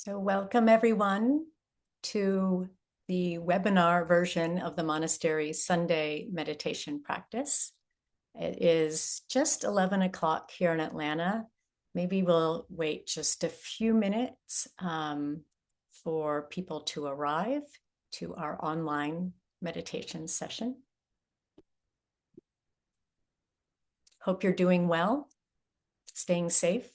So welcome everyone to the webinar version of the monastery's Sunday meditation practice. It is just 11 o'clock here in Atlanta. Maybe we'll wait just a few minutes for people to arrive to our online meditation session. Hope you're doing well, staying safe.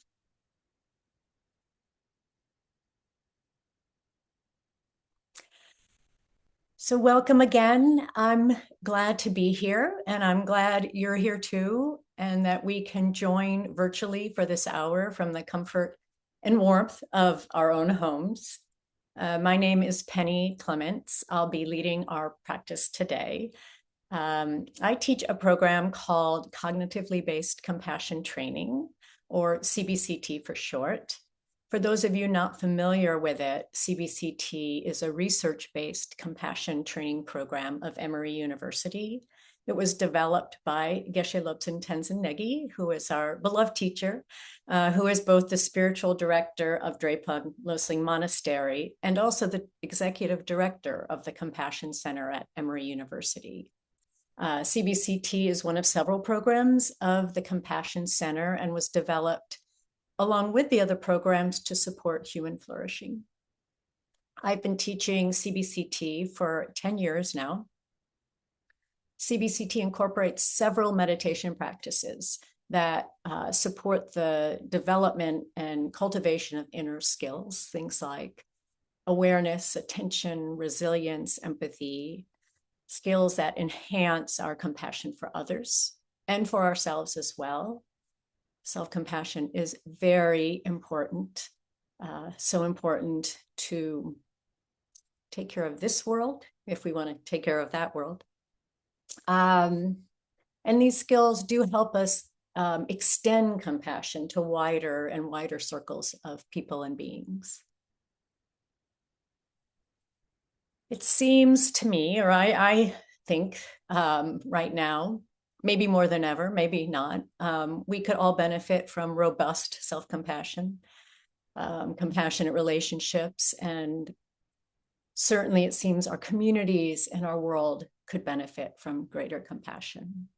So welcome again. I'm glad to be here, and I'm glad you're here too, and that we can join virtually for this hour from the comfort and warmth of our own homes. My name is Penny Clements. I'll be leading our practice today. I teach a program called Cognitively Based Compassion Training, or CBCT for short. For those of you not familiar with it, CBCT is a research-based compassion training program of Emory University. It was developed by Geshe Lobsang Tenzin Negi, who is our beloved teacher, who is both the spiritual director of Drepung Losling Monastery and also the executive director of the Compassion Center at Emory University. CBCT is one of several programs of the Compassion Center and was developed along with the other programs to support human flourishing. I've been teaching CBCT for 10 years now. CBCT incorporates several meditation practices that support the development and cultivation of inner skills, things like awareness, attention, resilience, empathy, skills that enhance our compassion for others and for ourselves as well. Self-compassion is very important, so important to take care of this world if we want to take care of that world. And these skills do help us extend compassion to wider and wider circles of people and beings. It seems to me, or I think right now, maybe more than ever, maybe not, we could all benefit from robust self-compassion, compassionate relationships, and certainly it seems our communities and our world could benefit from greater compassion.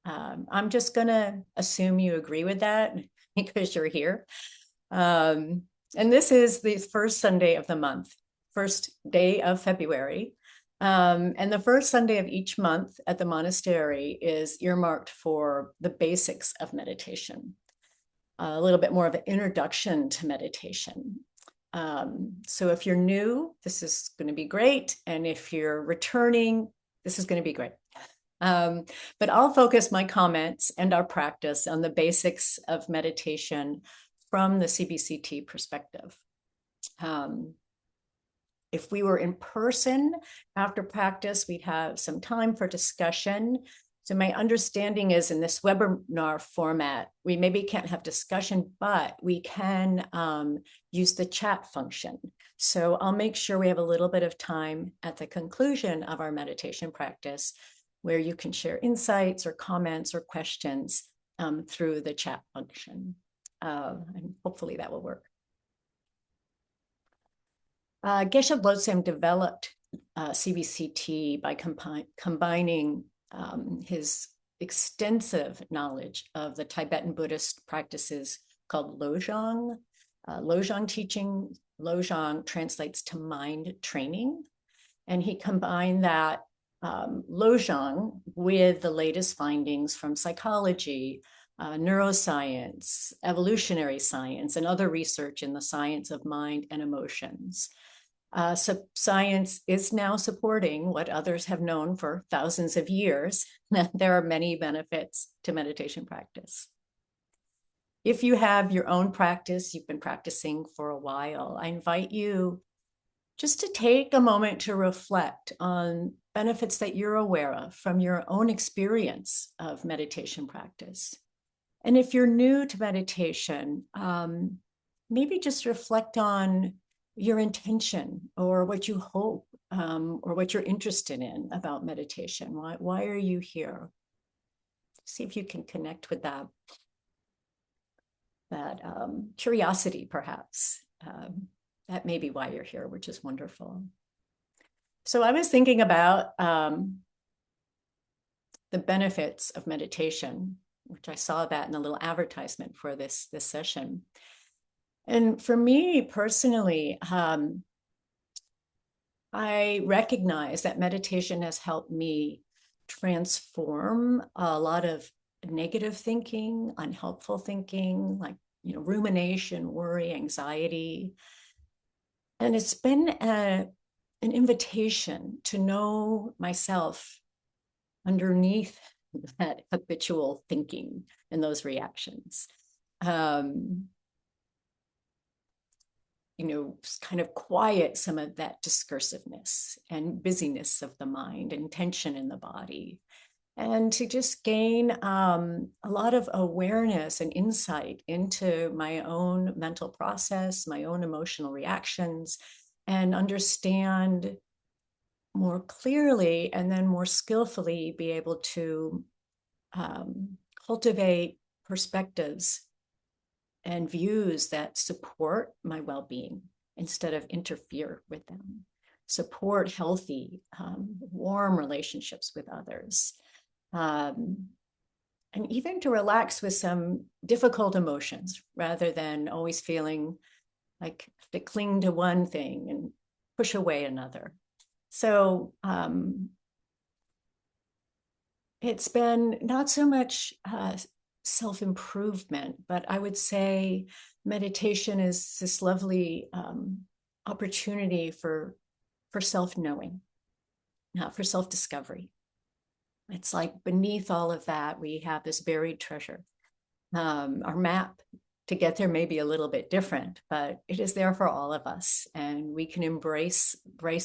I'm just going to assume you agree with that because you're here. And this is the first Sunday of the month, first day of February. And the first Sunday of each month at the monastery is earmarked for the basics of meditation, a little bit more of an introduction to meditation. So if you're new, this is going to be great. And if you're returning, this is going to be great. But I'll focus my comments and our practice on the basics of meditation from the CBCT perspective. If we were in person after practice, we'd have some time for discussion. So my understanding is in this webinar format, we maybe can't have discussion, but we can use the chat function. So I'll make sure we have a little bit of time at the conclusion of our meditation practice where you can share insights or comments or questions through the chat function. And hopefully that will work. Geshe Lobsang developed CBCT by combining his extensive knowledge of the Tibetan Buddhist practices called Lojong. Lojong teaching, Lojong translates to mind training. And he combined that Lojong with the latest findings from psychology, neuroscience, evolutionary science, and other research in the science of mind and emotions. So science is now supporting what others have known for thousands of years, that there are many benefits to meditation practice. If you have your own practice, you've been practicing for a while, I invite you just to take a moment to reflect on benefits that you're aware of from your own experience of meditation practice. And if you're new to meditation, maybe just reflect on your intention or what you hope or what you're interested in about meditation. Why are you here? See if you can connect with that curiosity, perhaps. that may be why you're here, which is wonderful. So I was thinking about the benefits of meditation, which I saw that in a little advertisement for this session. And for me personally, I recognize that meditation has helped me transform a lot of negative thinking, unhelpful thinking, like, rumination, worry, anxiety. And it's been an invitation to know myself underneath that habitual thinking and those reactions. Kind of quiet some of that discursiveness and busyness of the mind and tension in the body, and to just gain a lot of awareness and insight into my own mental process, my own emotional reactions, and understand more clearly and then more skillfully be able to cultivate perspectives and views that support my well-being instead of interfere with them, support healthy, warm relationships with others, and even to relax with some difficult emotions rather than always feeling like to cling to one thing and push away another. So it's been not so much self-improvement, but I would say meditation is this lovely opportunity for self-knowing, for self-discovery. It's like beneath all of that, we have this buried treasure. Our map to get there may be a little bit different, but it is there for all of us, and we can embrace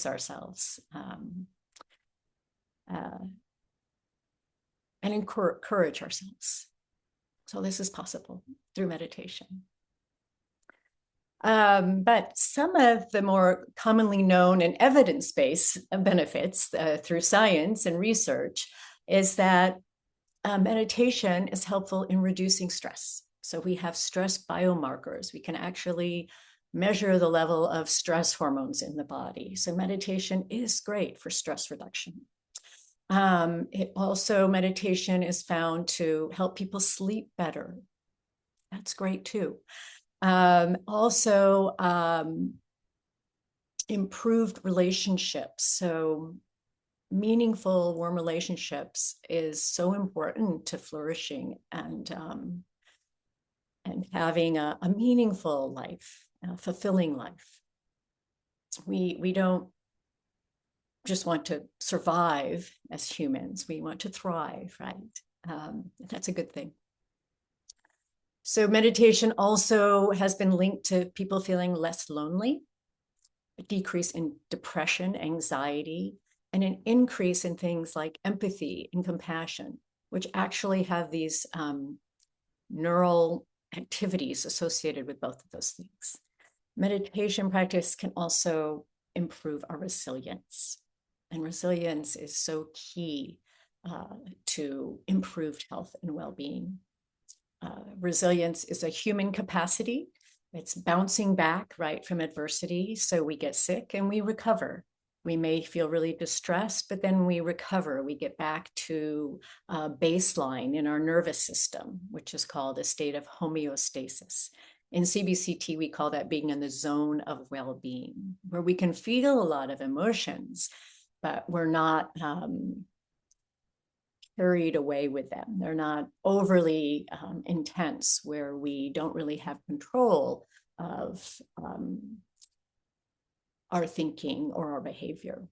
ourselves and encourage ourselves. So this is possible through meditation. But some of the more commonly known and evidence-based benefits through science and research is that meditation is helpful in reducing stress. So we have stress biomarkers. We can actually measure the level of stress hormones in the body. So meditation is great for stress reduction. Meditation is found to help people sleep better. That's great too. Improved relationships. So meaningful, warm relationships is so important to flourishing and having a meaningful life, a fulfilling life. We don't just want to survive as humans. We want to thrive, right? That's a good thing. So meditation also has been linked to people feeling less lonely, a decrease in depression, anxiety, and an increase in things like empathy and compassion, which actually have these neural activities associated with both of those things. Meditation practice can also improve our resilience. And resilience is so key to improved health and well-being. Resilience is a human capacity. It's bouncing back, right, from adversity. So we get sick and we recover. We may feel really distressed, but then we recover. We get back to baseline in our nervous system, which is called a state of homeostasis. In CBCT, we call that being in the zone of well-being, where we can feel a lot of emotions, but we're not carried away with them. They're not overly intense, where we don't really have control of our thinking or our behavior.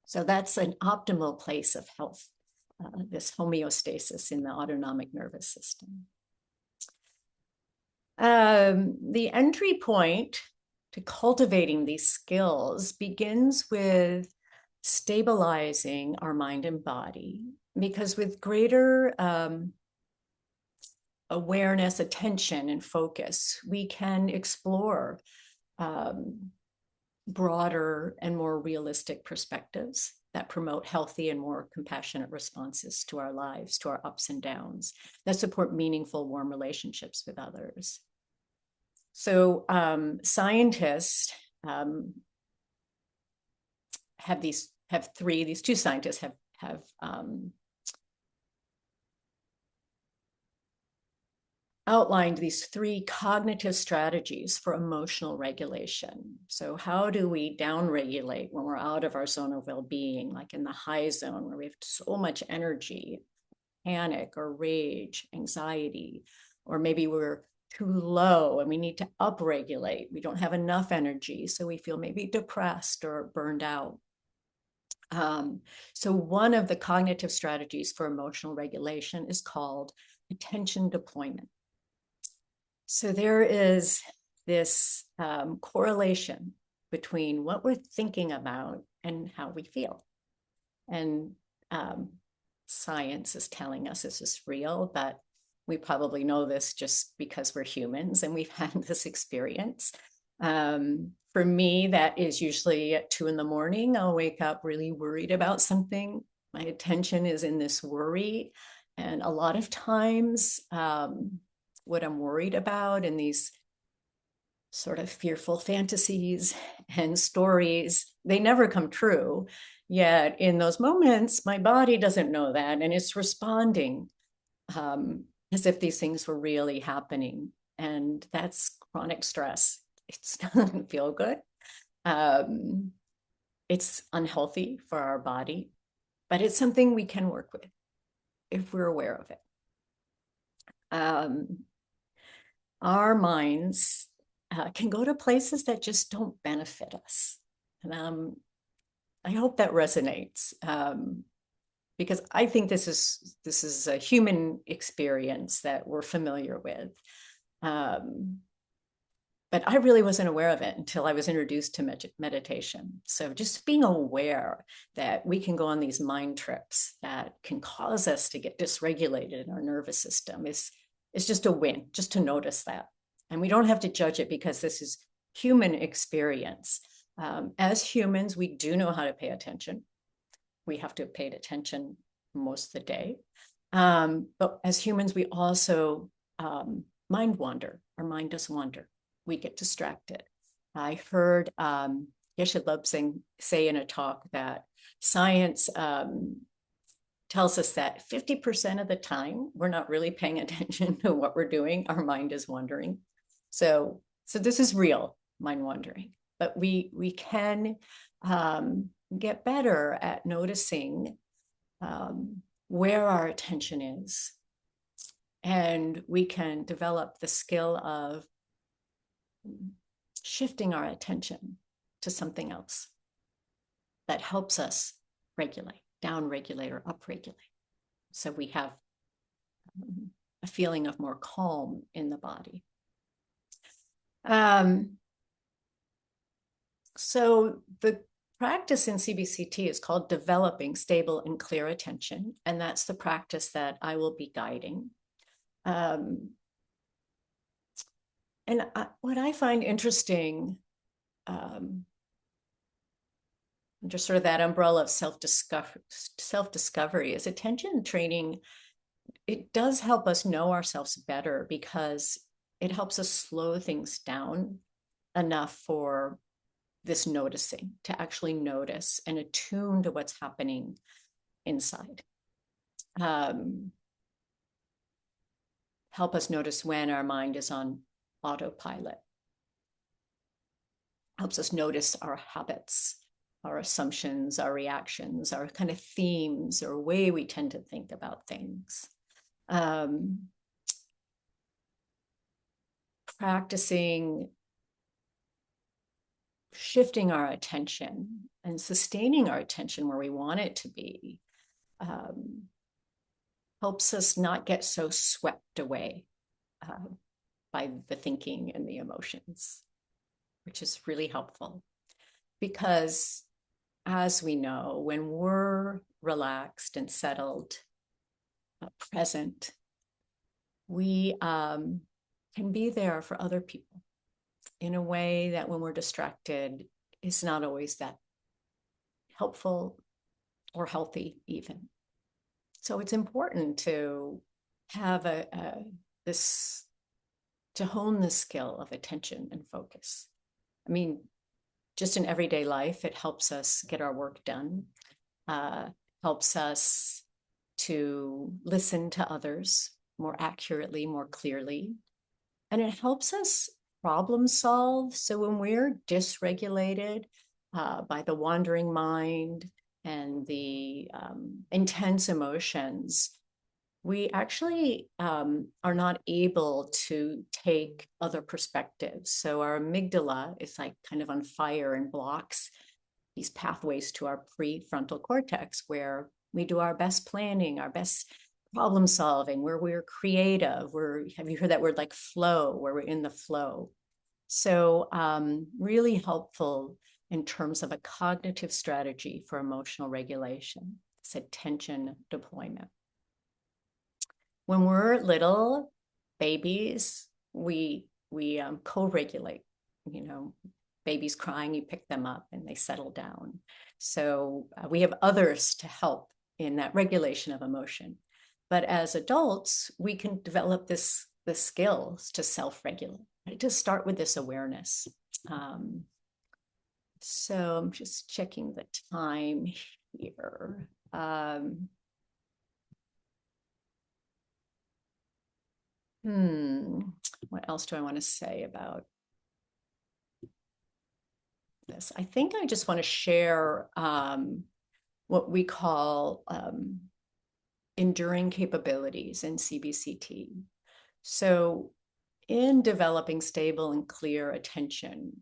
So that's an optimal place of health, this homeostasis in the autonomic nervous system. The entry point to cultivating these skills begins with stabilizing our mind and body, because with greater awareness, attention, and focus, we can explore broader and more realistic perspectives that promote healthy and more compassionate responses to our lives, to our ups and downs, that support meaningful, warm relationships with others. So scientists these two scientists have outlined these three cognitive strategies for emotional regulation. So how do we downregulate when we're out of our zone of well-being, like in the high zone where we have so much energy, panic or rage, anxiety, or maybe we're too low and we need to upregulate. We don't have enough energy, so we feel maybe depressed or burned out. So one of the cognitive strategies for emotional regulation is called attention deployment. So there is this correlation between what we're thinking about and how we feel. And science is telling us this is real, but we probably know this just because we're humans and we've had this experience. For me, that is usually at 2 a.m. I'll wake up really worried about something. My attention is in this worry. And a lot of times, what I'm worried about in these sort of fearful fantasies and stories, they never come true. Yet in those moments, my body doesn't know that, and it's responding as if these things were really happening. And that's chronic stress. It doesn't feel good. It's unhealthy for our body, but it's something we can work with if we're aware of it. Our minds can go to places that just don't benefit us. And I hope that resonates, because I think this is a human experience that we're familiar with. But I really wasn't aware of it until I was introduced to meditation. So just being aware that we can go on these mind trips that can cause us to get dysregulated in our nervous system is just a win, just to notice that. And we don't have to judge it because this is human experience. As humans, we do know how to pay attention. We have to pay attention most of the day. But as humans, we also mind wander. Our mind does wander. We get distracted. I heard Geshe Lobsang say in a talk that science tells us that 50% of the time we're not really paying attention to what we're doing. Our mind is wandering. So this is real, mind wandering. But we can get better at noticing where our attention is. And we can develop the skill of shifting our attention to something else that helps us regulate, down-regulate or up-regulate. So we have a feeling of more calm in the body. So the practice in CBCT is called developing stable and clear attention. And that's the practice that I will be guiding. And what I find interesting, just sort of that umbrella of self-discovery is attention training. It does help us know ourselves better because it helps us slow things down enough for this noticing, to actually notice and attune to what's happening inside. Help us notice when our mind is on autopilot. Helps us notice our habits, our assumptions, our reactions, our kind of themes or way we tend to think about things. Practicing shifting our attention and sustaining our attention where we want it to be helps us not get so swept away by the thinking and the emotions, which is really helpful. Because as we know, when we're relaxed and settled, present, we can be there for other people in a way that when we're distracted is not always that helpful or healthy even. So it's important to have to hone the skill of attention and focus. I mean, just in everyday life, it helps us get our work done, helps us to listen to others more accurately, more clearly. And it helps us problem solve. So when we're dysregulated by the wandering mind and the intense emotions, we actually are not able to take other perspectives. So our amygdala is like kind of on fire and blocks these pathways to our prefrontal cortex, where we do our best planning, our best problem solving, where we're creative. Have you heard that word, like flow, where we're in the flow? So really helpful in terms of a cognitive strategy for emotional regulation. It's attention deployment. When we're little babies, we co-regulate. You know, babies crying, you pick them up and they settle down. So we have others to help in that regulation of emotion. But as adults, we can develop the skills to self-regulate, right? To start with this awareness. So I'm just checking the time here. What else do I want to say about this? I think I just want to share what we call enduring capabilities in CBCT. So in developing stable and clear attention,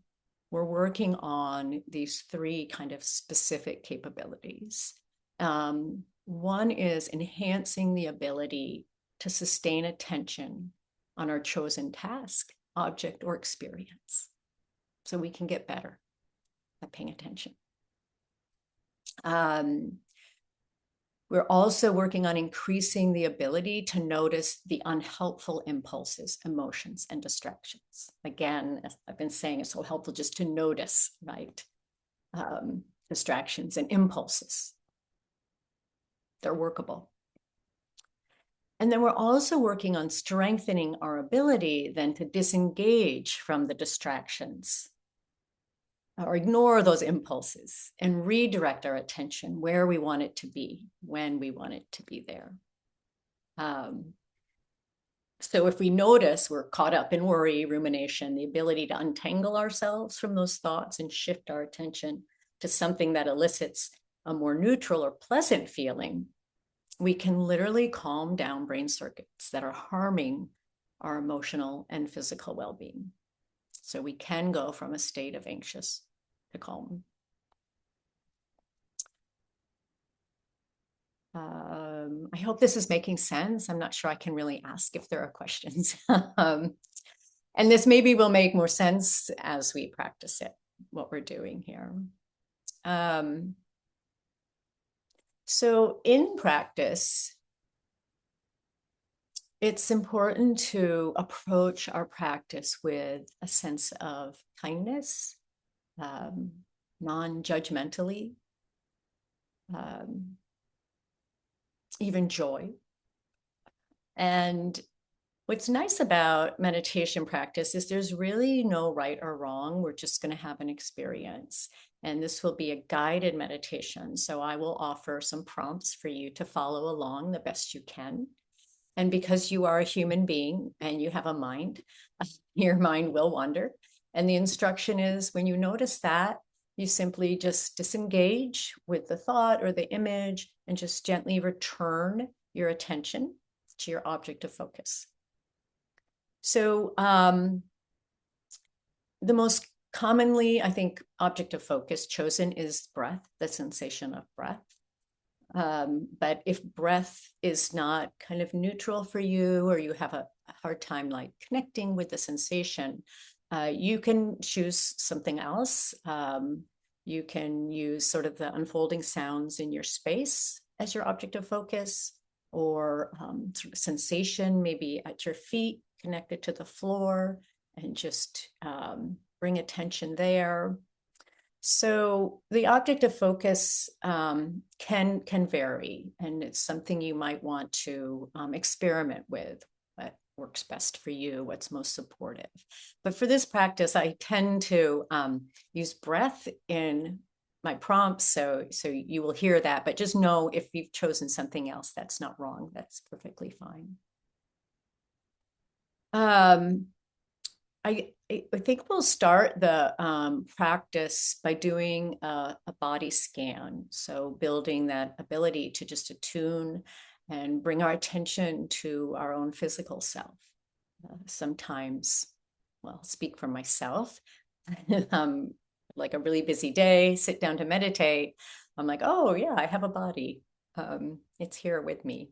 we're working on these three kind of specific capabilities. One is enhancing the ability to sustain attention on our chosen task, object, or experience, so we can get better at paying attention. We're also working on increasing the ability to notice the unhelpful impulses, emotions, and distractions. Again, as I've been saying, it's so helpful just to notice, right? Distractions and impulses. They're workable. And then we're also working on strengthening our ability then to disengage from the distractions or ignore those impulses and redirect our attention where we want it to be, when we want it to be there. So if we notice we're caught up in worry, rumination, the ability to untangle ourselves from those thoughts and shift our attention to something that elicits a more neutral or pleasant feeling, we can literally calm down brain circuits that are harming our emotional and physical well-being. So we can go from a state of anxious to calm. I hope this is making sense. I'm not sure I can really ask if there are questions. And this maybe will make more sense as we practice it, what we're doing here. So in practice, it's important to approach our practice with a sense of kindness, non-judgmentally, even joy. And what's nice about meditation practice is there's really no right or wrong. We're just going to have an experience. And this will be a guided meditation. So I will offer some prompts for you to follow along the best you can. And because you are a human being and you have a mind, your mind will wander. And the instruction is, when you notice that, you simply just disengage with the thought or the image and just gently return your attention to your object of focus. So the most commonly, I think, object of focus chosen is breath, the sensation of breath. But if breath is not kind of neutral for you, or you have a hard time like connecting with the sensation, you can choose something else. You can use sort of the unfolding sounds in your space as your object of focus, or sort of sensation maybe at your feet connected to the floor, and just bring attention there. So the object of focus can vary, and it's something you might want to experiment with. But works best for you, what's most supportive. But for this practice, I tend to use breath in my prompts. So you will hear that, but just know if you've chosen something else, that's not wrong. That's perfectly fine. I think we'll start the practice by doing a body scan. So building that ability to just attune and bring our attention to our own physical self. Sometimes, well, speak for myself, like a really busy day, sit down to meditate. I'm like, oh yeah, I have a body. It's here with me.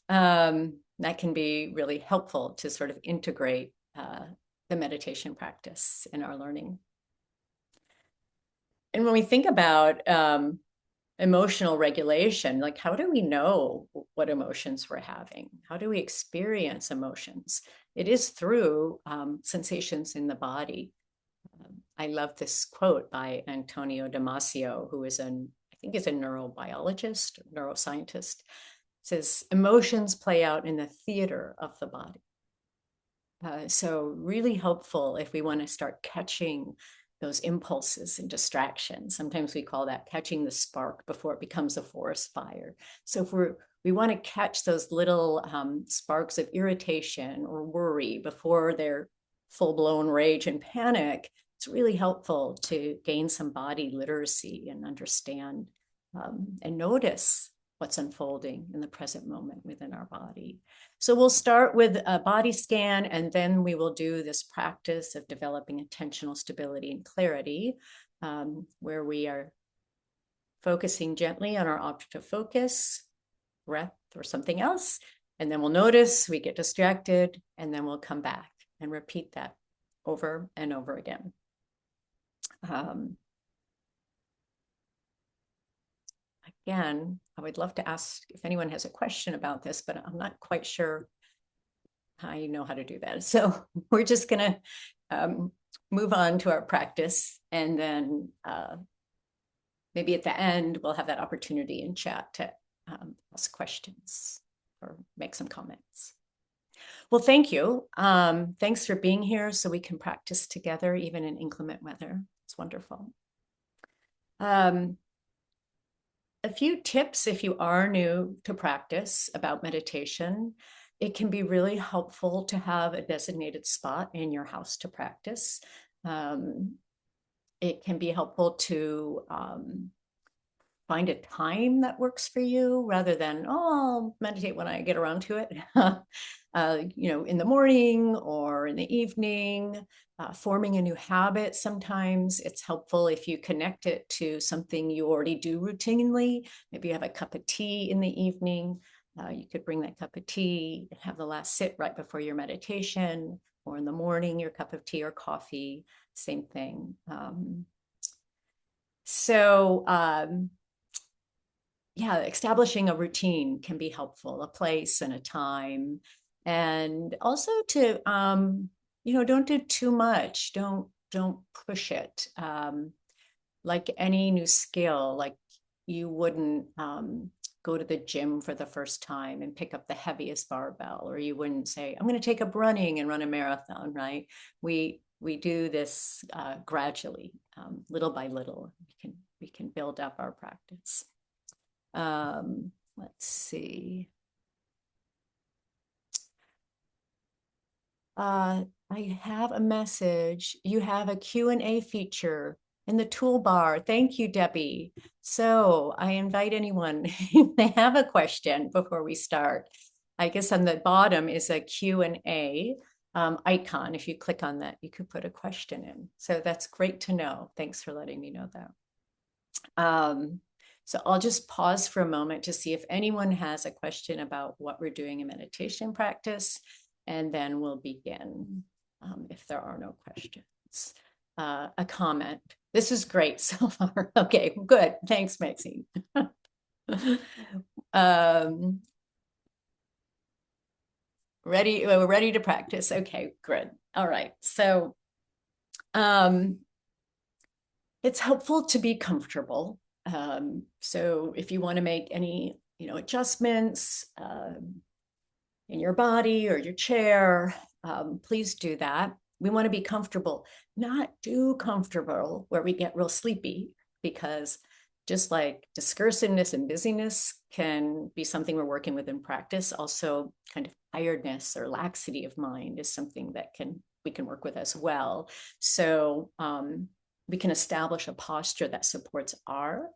That can be really helpful to sort of integrate the meditation practice in our learning. And when we think about emotional regulation, like how do we know what emotions we're having? How do we experience emotions? It is through sensations in the body. I love this quote by Antonio Damasio, who is I think is a neurobiologist, neuroscientist. It says, emotions play out in the theater of the body. So really helpful if we want to start catching those impulses and distractions. Sometimes we call that catching the spark before it becomes a forest fire. So if we want to catch those little sparks of irritation or worry before they're full-blown rage and panic, it's really helpful to gain some body literacy and understand and notice what's unfolding in the present moment within our body. So we'll start with a body scan, and then we will do this practice of developing attentional stability and clarity, where we are focusing gently on our object of focus, breath or something else, and then we'll notice we get distracted, and then we'll come back and repeat that over and over again. Again, I would love to ask if anyone has a question about this, but I'm not quite sure I know how to do that. So we're just going to move on to our practice, and then maybe at the end we'll have that opportunity in chat to ask questions or make some comments. Well, thank you. Thanks for being here so we can practice together, even in inclement weather. It's wonderful. A few tips if you are new to practice about meditation. It can be really helpful to have a designated spot in your house to practice. It can be helpful to find a time that works for you rather than, oh, I'll meditate when I get around to it. In the morning or in the evening. Forming a new habit, sometimes it's helpful if you connect it to something you already do routinely. Maybe you have a cup of tea in the evening. You could bring that cup of tea and have the last sip right before your meditation, or in the morning, your cup of tea or coffee, same thing. Yeah, establishing a routine can be helpful, a place and a time. And also to, don't do too much. Don't push it. Like any new skill, like you wouldn't go to the gym for the first time and pick up the heaviest barbell, or you wouldn't say, I'm going to take up running and run a marathon, right? We do this gradually, little by little. We can build up our practice. Let's see. I have a message. You have a Q&A feature in the toolbar. Thank you, Debbie. So I invite anyone, if they have a question before we start. I guess on the bottom is a Q&A icon. If you click on that, you could put a question in. So that's great to know. Thanks for letting me know that. So I'll just pause for a moment to see if anyone has a question about what we're doing in meditation practice, and then we'll begin if there are no questions. A comment. This is great so far. Okay, good. Thanks, Maxine. We're ready to practice. Okay, good. All right. So it's helpful to be comfortable. So if you want to make any, adjustments, in your body or your chair, please do that. We want to be comfortable, not too comfortable where we get real sleepy, because just like discursiveness and busyness can be something we're working with in practice, also kind of tiredness or laxity of mind is something that we can work with as well. So we can establish a posture that supports our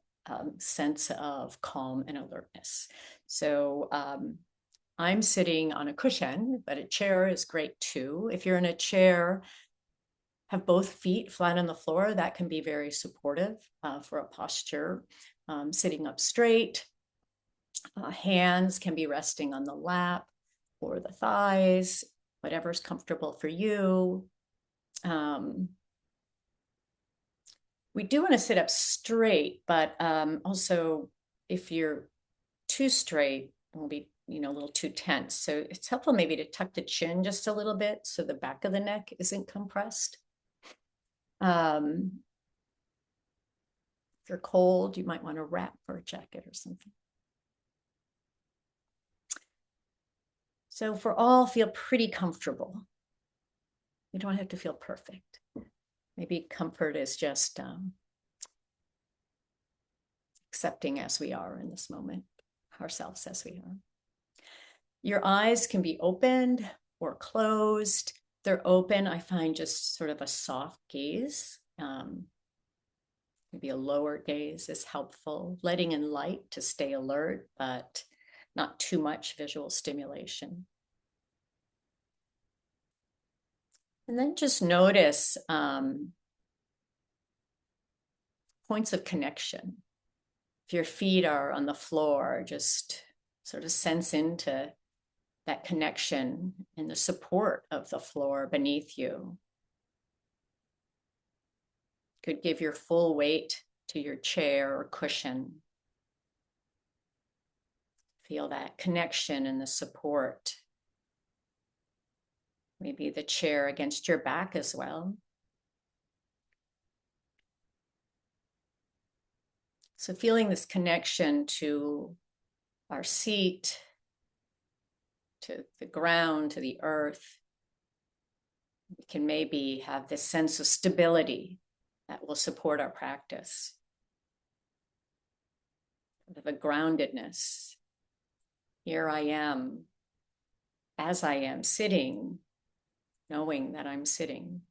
sense of calm and alertness. So I'm sitting on a cushion, but a chair is great too. If you're in a chair, have both feet flat on the floor. That can be very supportive for a posture. Sitting up straight, hands can be resting on the lap or the thighs, whatever's comfortable for you. We do want to sit up straight, but also if you're too straight, it will be a little too tense. So it's helpful maybe to tuck the chin just a little bit so the back of the neck isn't compressed. If you're cold, you might want to wrap for a jacket or something. So for all, feel pretty comfortable. You don't have to feel perfect. Maybe comfort is just accepting as we are in this moment, ourselves as we are. Your eyes can be opened or closed. They're open, I find just sort of a soft gaze. Maybe a lower gaze is helpful, letting in light to stay alert, but not too much visual stimulation. And then just notice points of connection. If your feet are on the floor, just sort of sense into that connection and the support of the floor beneath you. Could give your full weight to your chair or cushion. Feel that connection and the support. Maybe the chair against your back as well. So feeling this connection to our seat, to the ground, to the earth, we can maybe have this sense of stability that will support our practice. Of a groundedness. Here I am, as I am sitting, knowing that I'm sitting.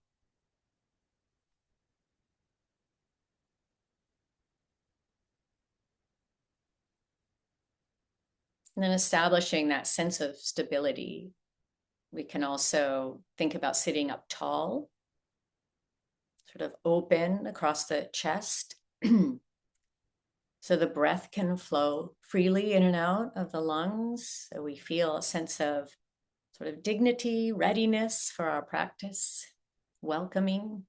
And then establishing that sense of stability, we can also think about sitting up tall, sort of open across the chest. So the breath can flow freely in and out of the lungs. So we feel a sense of sort of dignity, readiness for our practice, welcoming.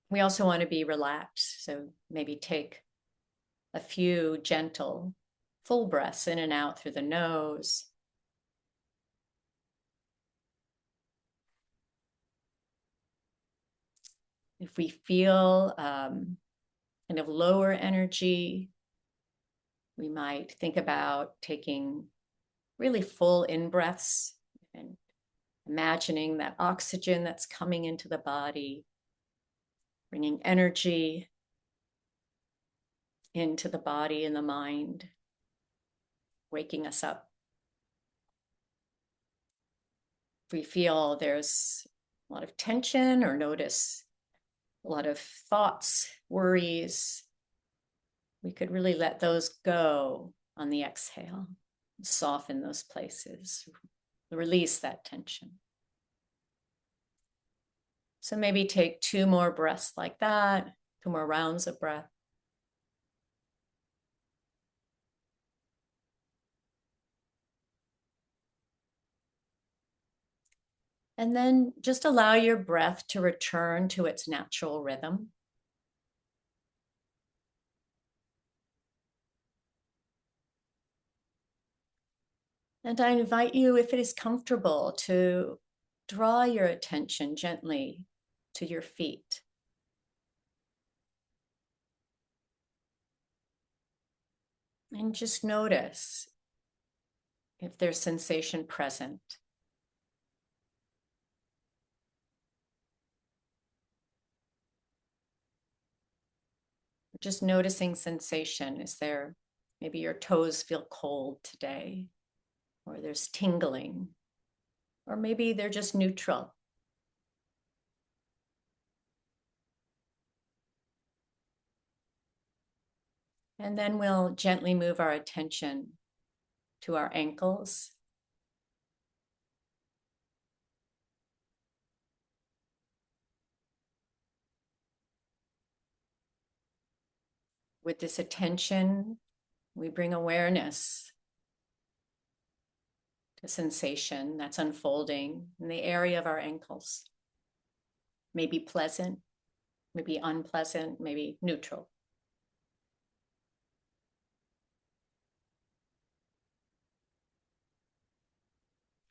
We also want to be relaxed. So maybe take a few gentle, full breaths in and out through the nose. If we feel kind of lower energy, we might think about taking really full in-breaths and imagining that oxygen that's coming into the body, bringing energy into the body and the mind, waking us up. If we feel there's a lot of tension or notice a lot of thoughts, worries, we could really let those go on the exhale, soften those places, release that tension. So maybe take 2 more breaths like that, 2 more rounds of breath. And then just allow your breath to return to its natural rhythm. And I invite you, if it is comfortable, to draw your attention gently to your feet. And just notice if there's sensation present. Just noticing sensation. Is there, maybe your toes feel cold today, or there's tingling, or maybe they're just neutral. And then we'll gently move our attention to our ankles. With this attention, we bring awareness to sensation that's unfolding in the area of our ankles. Maybe pleasant, maybe unpleasant, maybe neutral.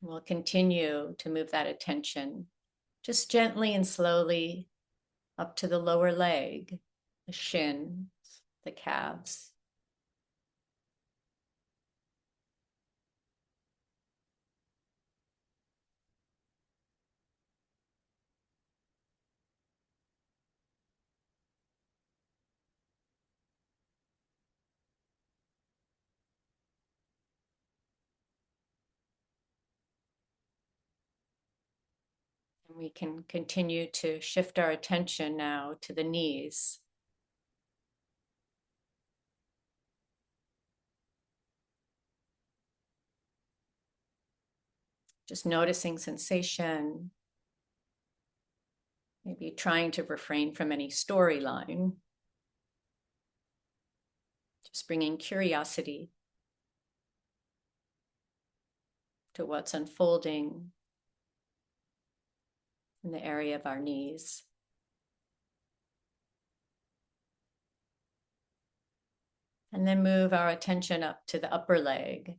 We'll continue to move that attention just gently and slowly up to the lower leg, the shins, the calves. And we can continue to shift our attention now to the knees. Just noticing sensation, maybe trying to refrain from any storyline. Just bringing curiosity to what's unfolding in the area of our knees. And then move our attention up to the upper leg.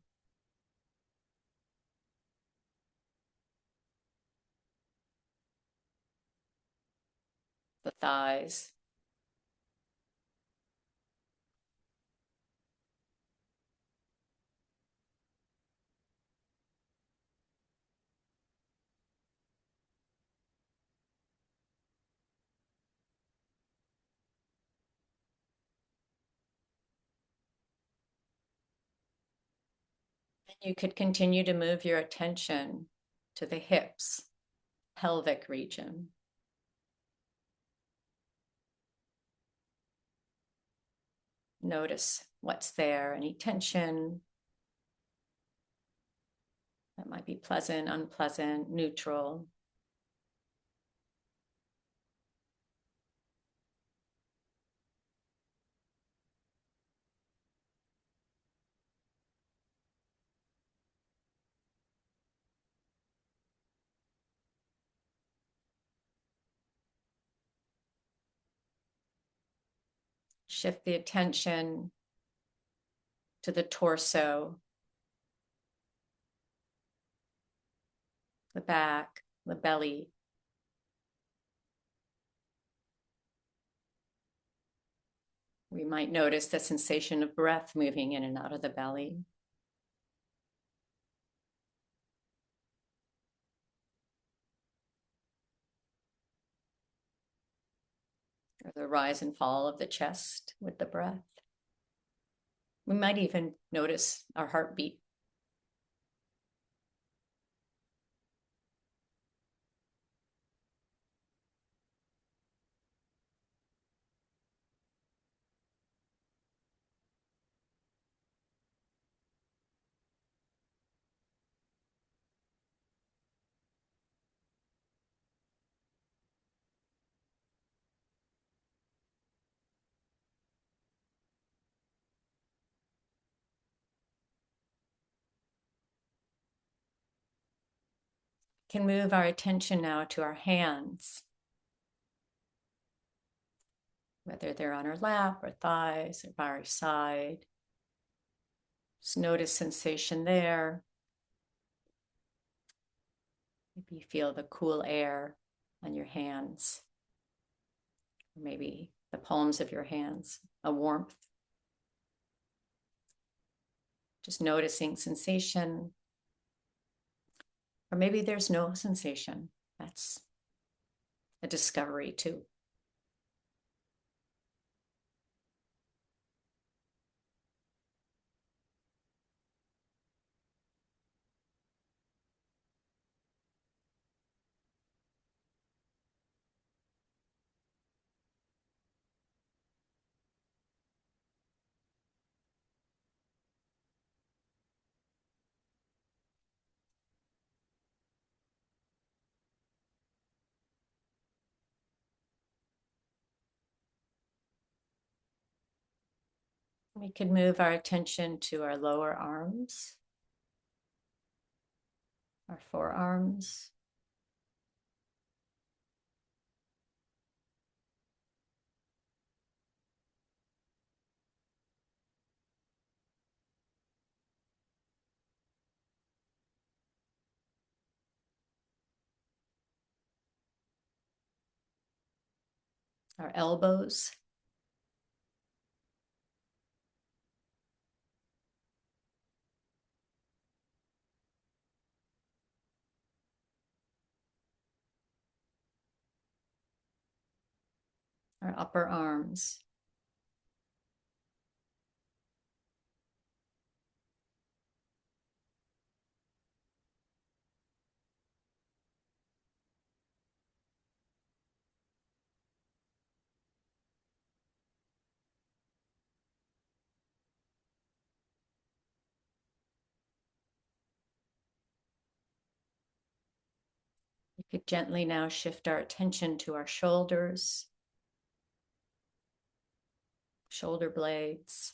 The thighs. And you could continue to move your attention to the hips, pelvic region. Notice what's there, any tension that might be pleasant, unpleasant, neutral. Shift the attention to the torso, the back, the belly. We might notice the sensation of breath moving in and out of the belly. Or the rise and fall of the chest with the breath. We might even notice our heartbeat. Can move our attention now to our hands, whether they're on our lap or thighs or by our side. Just notice sensation there. Maybe you feel the cool air on your hands. maybe the palms of your hands, a warmth. Just noticing sensation. Or maybe there's no sensation. That's a discovery too. We could move our attention to our lower arms, our forearms, our elbows, our upper arms, we could gently now shift our attention to our shoulders, shoulder blades,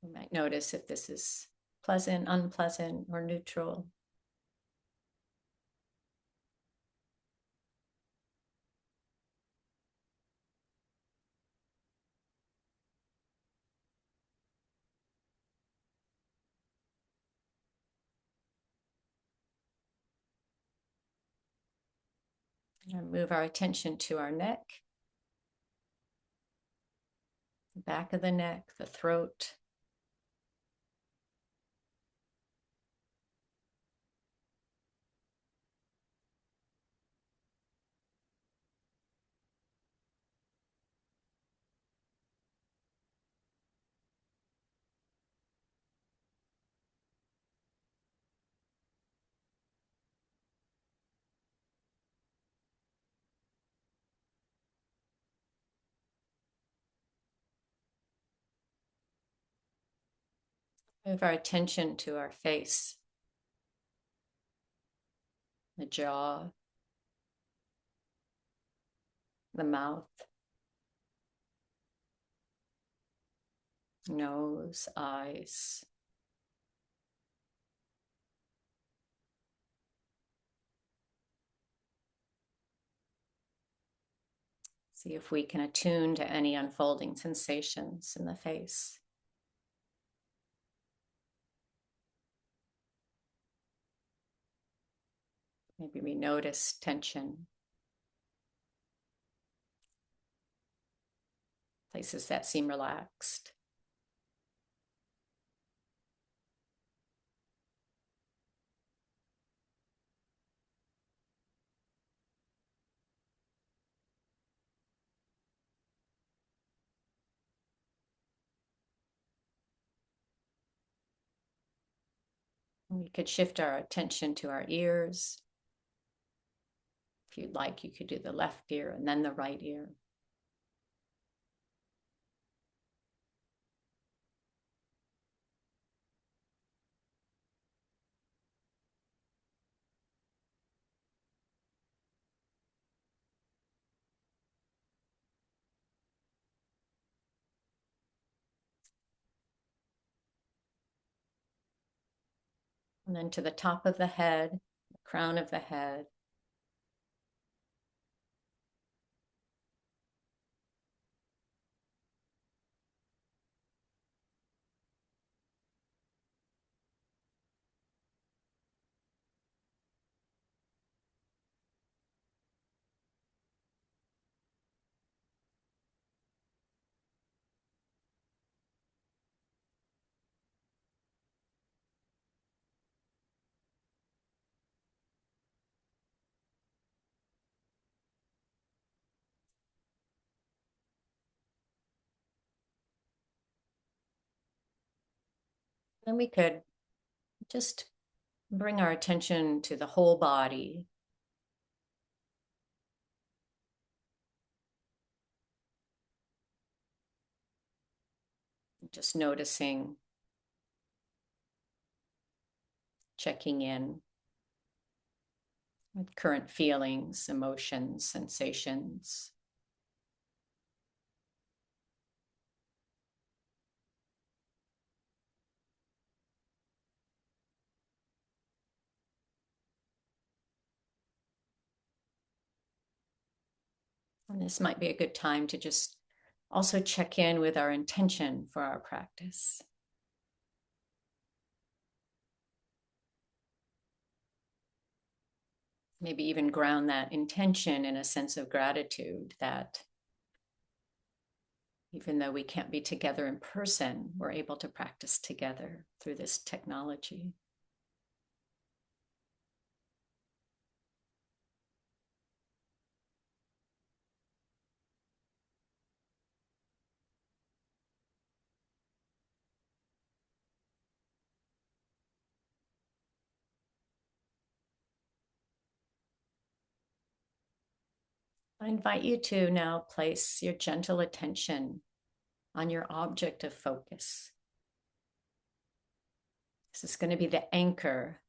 you might notice if this is pleasant, unpleasant, or neutral. And move our attention to our neck, the back of the neck, the throat. Move our attention to our face, the jaw, the mouth, nose, eyes. See if we can attune to any unfolding sensations in the face. Maybe we notice tension, places that seem relaxed. We could shift our attention to our ears. If you'd like, you could do the left ear and then the right ear. And then to the top of the head, the crown of the head. And we could just bring our attention to the whole body. Just noticing, checking in with current feelings, emotions, sensations. And this might be a good time to just also check in with our intention for our practice. Maybe even ground that intention in a sense of gratitude that even though we can't be together in person, we're able to practice together through this technology. I invite you to now place your gentle attention on your object of focus. This is going to be the anchor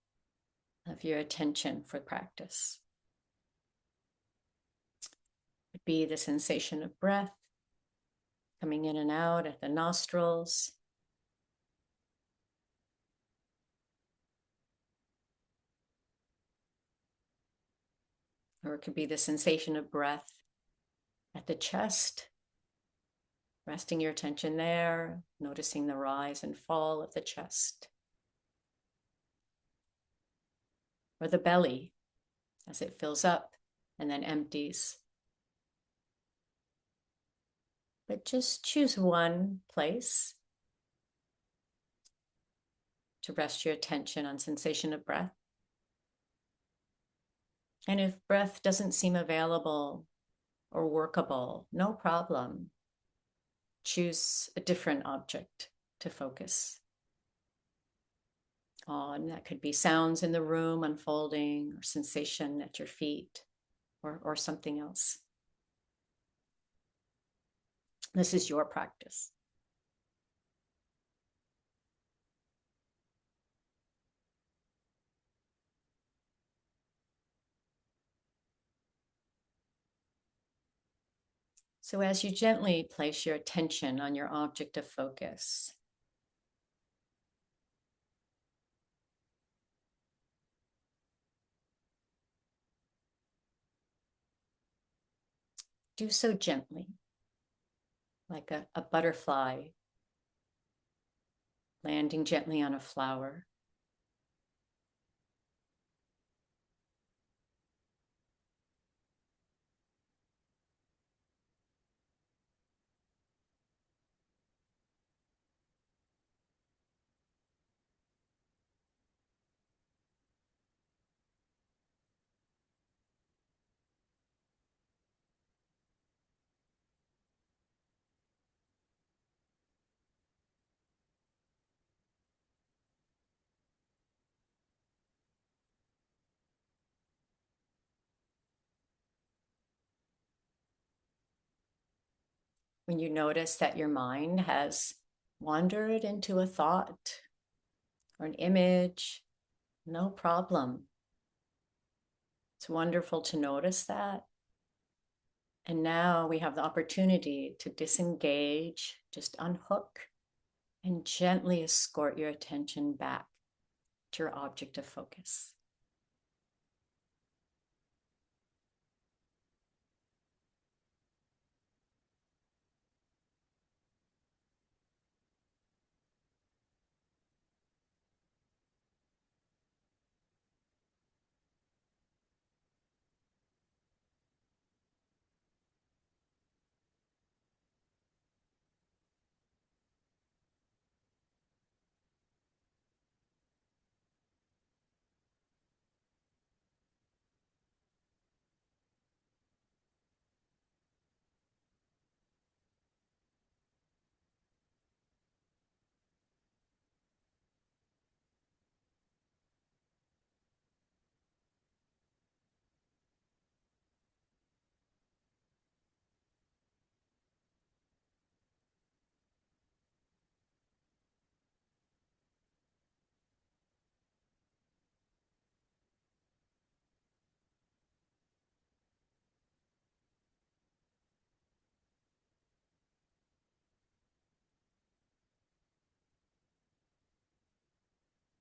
of your attention for practice. It would be the sensation of breath coming in and out at the nostrils. Or it could be the sensation of breath at the chest, resting your attention there, noticing the rise and fall of the chest. Or the belly as it fills up and then empties. But just choose one place to rest your attention on sensation of breath. And if breath doesn't seem available or workable, no problem. Choose a different object to focus on. That could be sounds in the room unfolding, or sensation at your feet, or something else. This is your practice. So as you gently place your attention on your object of focus, do so gently, like a butterfly landing gently on a flower. When you notice that your mind has wandered into a thought or an image, no problem. It's wonderful to notice that. And now we have the opportunity to disengage, just unhook, and gently escort your attention back to your object of focus.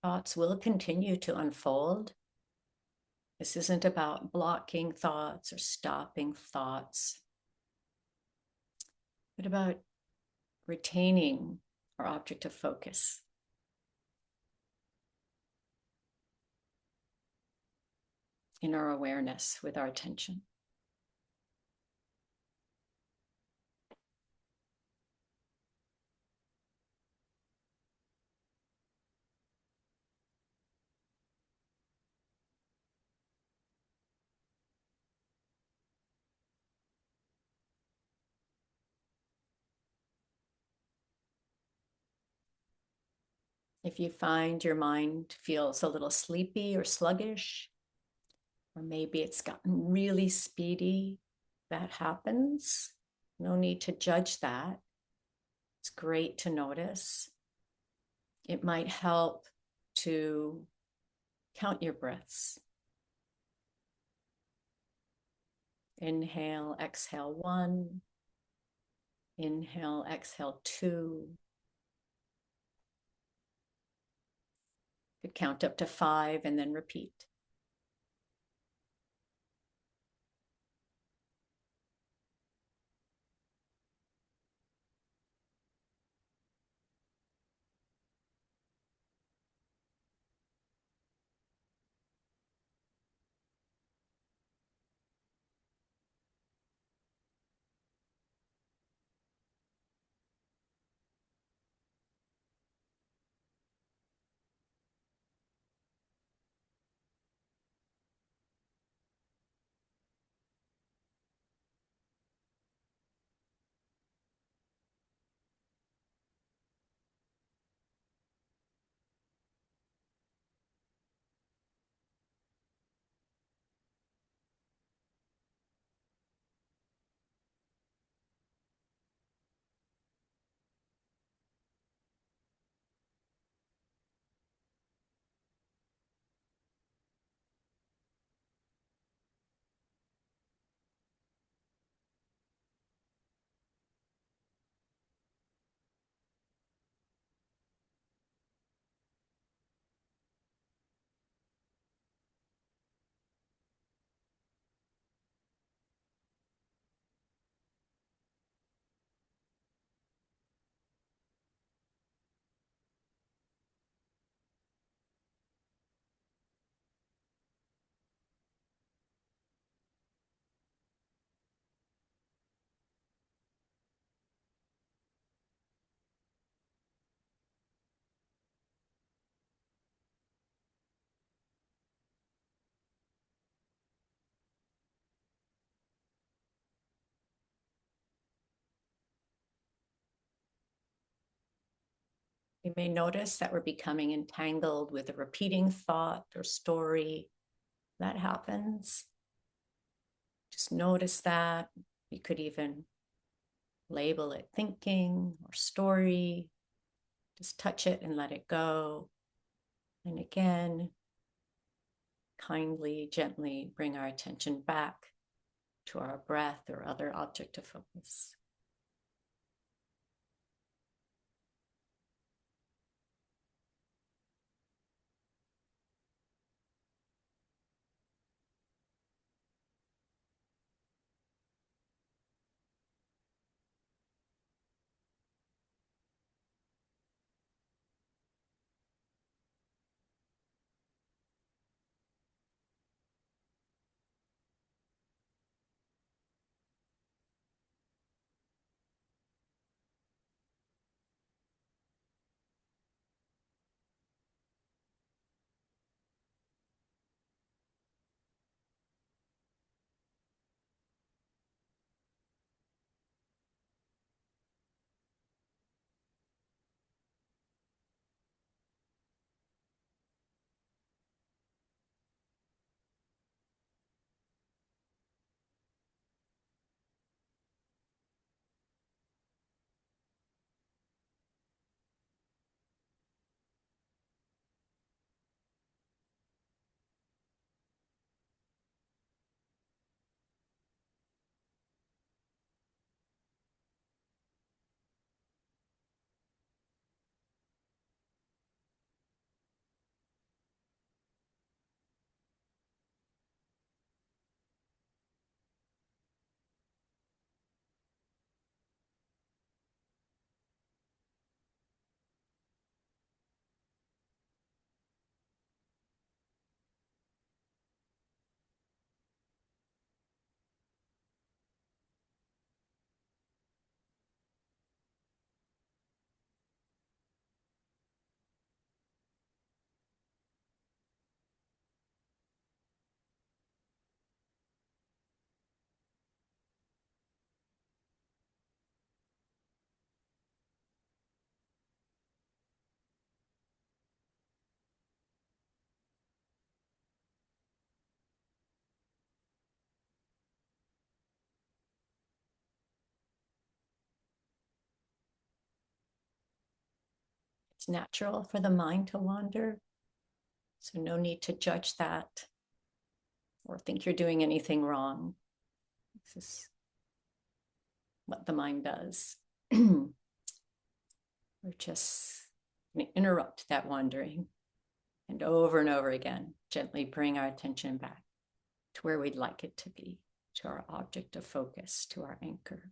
Thoughts will continue to unfold. This isn't about blocking thoughts or stopping thoughts, but about retaining our object of focus. In our awareness with our attention. If you find your mind feels a little sleepy or sluggish, or maybe it's gotten really speedy, that happens. No need to judge that. It's great to notice. It might help to count your breaths. Inhale, exhale 1. Inhale, exhale 2. You could count up to 5 and then repeat. You may notice that we're becoming entangled with a repeating thought or story. That happens. Just notice that. You could even label it thinking or story. Just touch it and let it go. And again, kindly, gently bring our attention back to our breath or other object of focus. It's natural for the mind to wander, so no need to judge that or think you're doing anything wrong. This is what the mind does. We're just going to interrupt that wandering and over again, gently bring our attention back to where we'd like it to be, to our object of focus, to our anchor.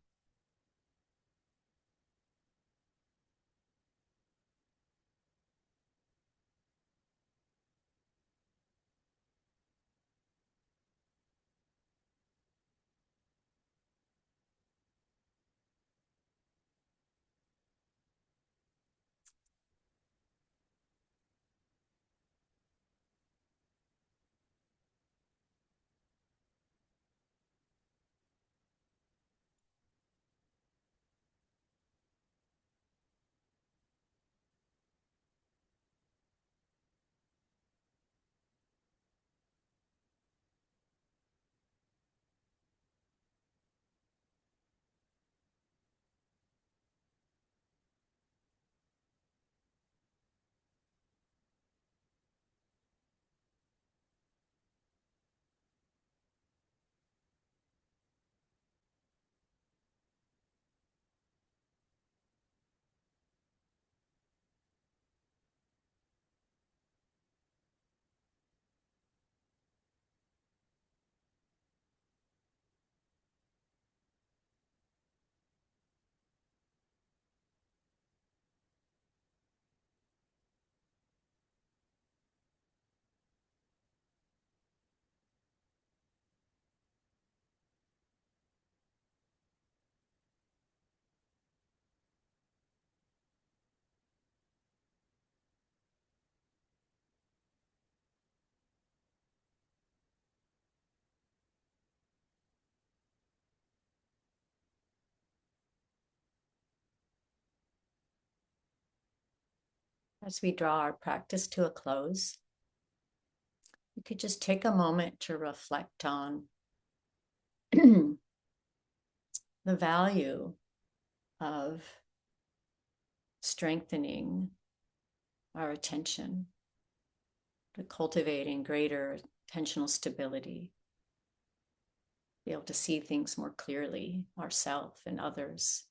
As we draw our practice to a close, you could just take a moment to reflect on the value of strengthening our attention, to cultivating greater attentional stability, be able to see things more clearly, ourselves and others.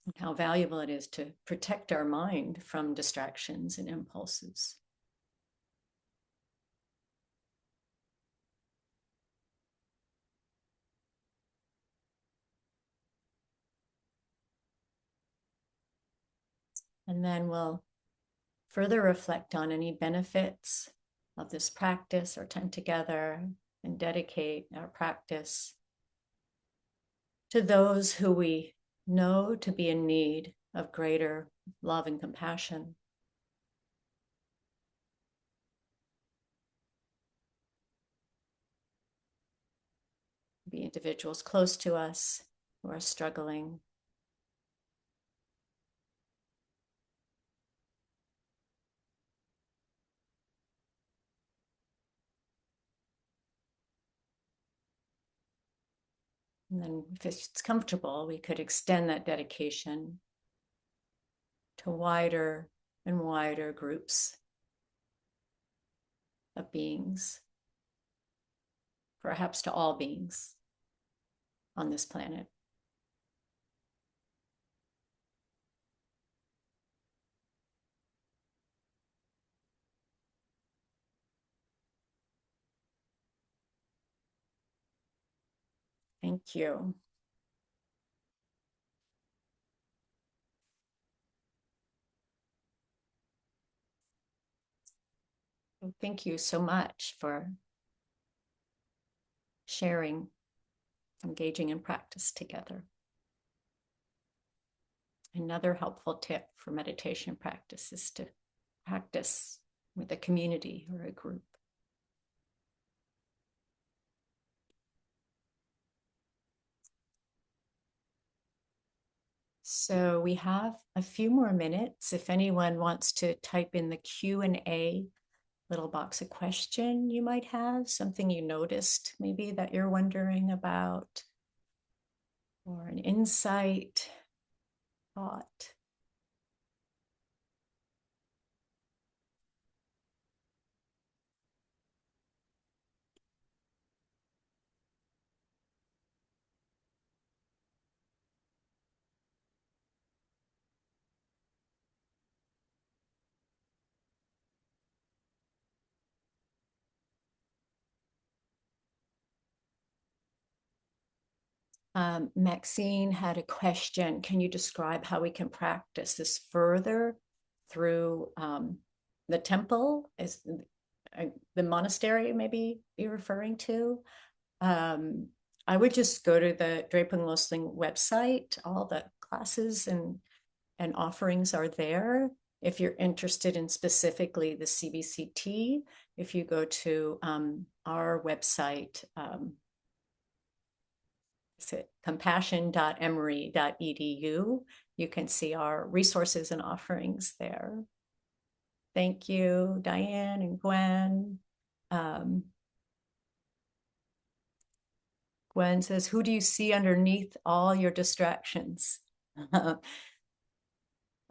And how valuable it is to protect our mind from distractions and impulses. And then we'll further reflect on any benefits of this practice, our time together, and dedicate our practice to those who we know to be in need of greater love and compassion. Be individuals close to us who are struggling. And then if it's comfortable, we could extend that dedication to wider and wider groups of beings, perhaps to all beings on this planet. Thank you. Thank you so much for sharing, engaging in practice together. Another helpful tip for meditation practice is to practice with a community or a group. So we have a few more minutes. If anyone wants to type in the Q&A little box a question you might have, something you noticed maybe that you're wondering about, or an insight, thought. Maxine had a question. Can you describe how we can practice this further through the temple? Is the monastery maybe you're referring to? I would just go to the Draping Losling website. All the classes and offerings are there. If you're interested in specifically the CBCT, if you go to our website, compassion.emory.edu. You can see our resources and offerings there. Thank you, Diane and Gwen. Gwen says, who do you see underneath all your distractions? I'm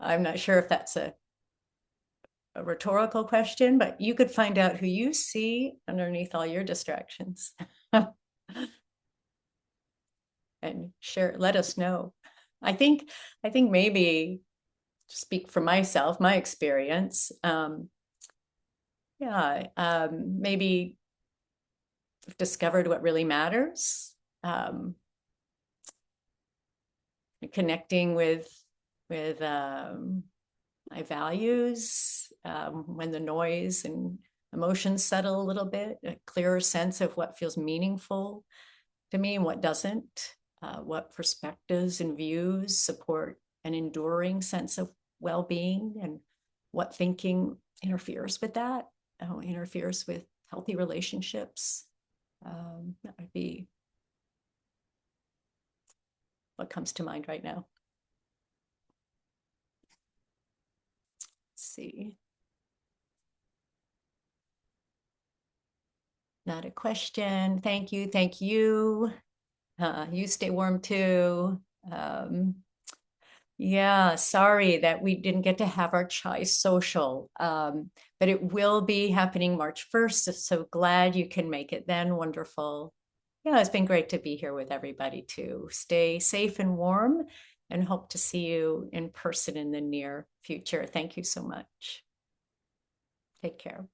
not sure if that's a rhetorical question, but you could find out who you see underneath all your distractions. And share, let us know. I think maybe, to speak for myself, my experience, maybe discovered what really matters, connecting with my values, when the noise and emotions settle a little bit, a clearer sense of what feels meaningful to me and what doesn't, what perspectives and views support an enduring sense of well-being, and what thinking interferes with that, interferes with healthy relationships. That would be what comes to mind right now. Let's see. Not a question. Thank you. Thank you. You stay warm too. Yeah, sorry that we didn't get to have our chai social, but it will be happening March 1st. So glad you can make it then. Wonderful. Yeah, it's been great to be here with everybody too. Stay safe and warm, and hope to see you in person in the near future. Thank you so much. Take care.